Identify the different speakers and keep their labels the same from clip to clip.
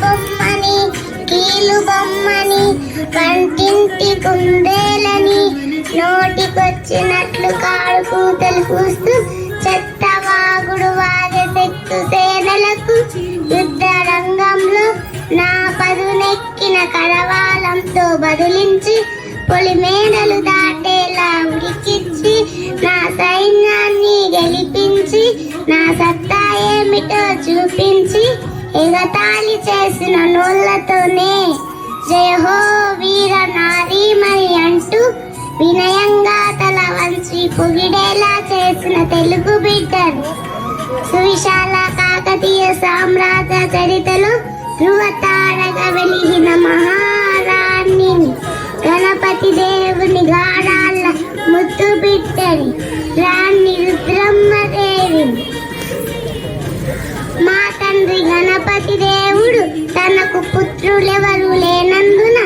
Speaker 1: బొమ్మని కీలు బొమ్మని వంటింటి కుందేలని నోటికొచ్చినట్లు కాడు కూతలు కూస్తూ చెత్త వాగుడు వాగే శక్తు సేనలకు యుద్ధ రంగంలో నా పదునెక్కిన కరవాలంతో బదులించి పొలిమేడలు దాటేలా ఉరికిచ్చి నా సైన్యాన్ని గెలిపించి నా సత్తా ఏమిటో చూపించి ఎగతాళి చేసిన నోళ్లతోనే జయ హో వీర నారీమణి అంటూ వినయంగా తల వంచి పొగిడేలా చేసిన తెలుగు బిడ్డను సువిశాల కాకతీయ సామ్రాజ్య చరితలో ధృవతారగా వెలిగిన మహారాణిని గణపతి దేవుని గాడాల ముద్దు బిడ్డని రాణి రుద్రమ్మదేవిని. మా తండ్రి గణపతి దేవుడు తనకు పుత్రులెవరు లేనందున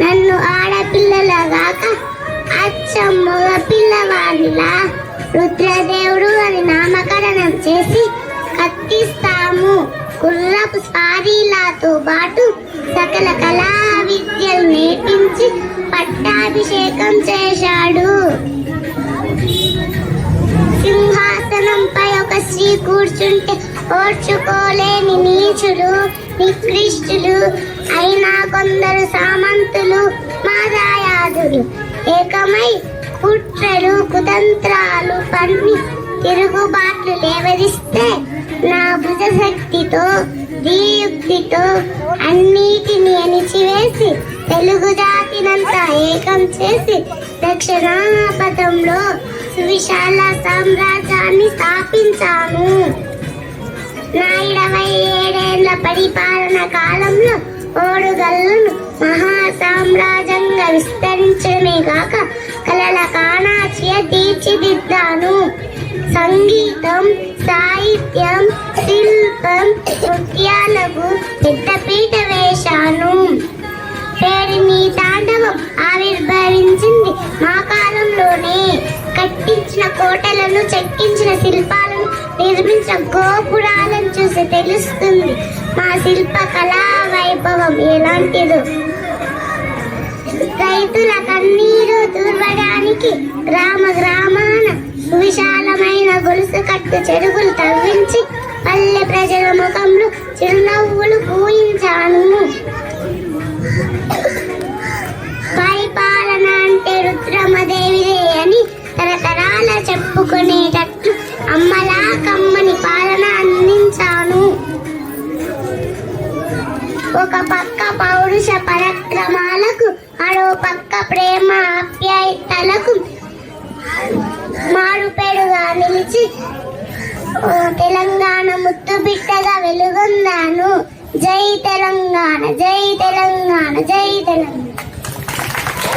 Speaker 1: నన్ను ఆడపిల్లలగాక అచ్చం మగ పిల్లవాడిలా రుద్రదేవుడు అని నామకరణం చేసి కత్తిస్తాము. గుర్రపు స్వారీలతో పాటు సకల కళా విద్యలు నేర్పించి పట్టాభిషేకం చేశాడు. సింహాసనంపై ఒక స్త్రీ కూర్చుంటే ఓర్చుకోలేని నీచులు నికృష్టులు అయినా కొందరు సామంతులు మాదాయాదులు ఏకమై కుట్రలు కుతంత్రాలు పన్ని తిరుగుబాట్లు లేవరిస్తే నా భుజశక్తితో ధీయుక్తితో అన్నిటిని అణిచివేసి తెలుగు జాతినంతా ఏకం చేసి దక్షిణాపథంలో సువిశాల సామ్రాజ్యాన్ని స్థాపించాను. నా 27 పరిపాలన కాలంలో ఓడుగల్లును మహా సామ్రాజ్యంగా విస్తరించడమే కాక కలల కాణాచియ తీర్చిదిద్దాను. సంగీతం సాహిత్యం శిల్పం నృత్యాలకు పెద్దపీట వేశాను. పేరిని తాండవం ఆవిర్భవించింది మా కాలంలోనే. కట్టించిన కోటలను చెక్కించిన శిల్పాలను నిర్మించిన గోపురాలను చూసి తెలుస్తుంది మా శిల్ప కళా వైభవం ఎలాంటిదో. రైతుల కన్నీరు దూర్వడానికి గ్రామ గ్రామాన సువిశాలమైన గొలుసు కట్టు చెరువులు తవ్వించి పల్లె ప్రజల ముఖంలో చిరునవ్వులు పూయించాను. పరిపాలన అంటే రుద్రమ్మదేవిదే అని తరతరాల చెప్పుకునేటట్లు అమ్మలా కమ్మని పాలన అందించాను. ఒక పక్క పౌరుష పరాక్రమాలకు మరో పక్క ప్రేమ ఆప్యాయతలకు మారుపేడుగా నిలిచి తెలంగాణ ముద్దు బిడ్డగా వెలుగొందాను. జై తెలంగాణ, జై తెలంగాణ, జై తెలంగాణ.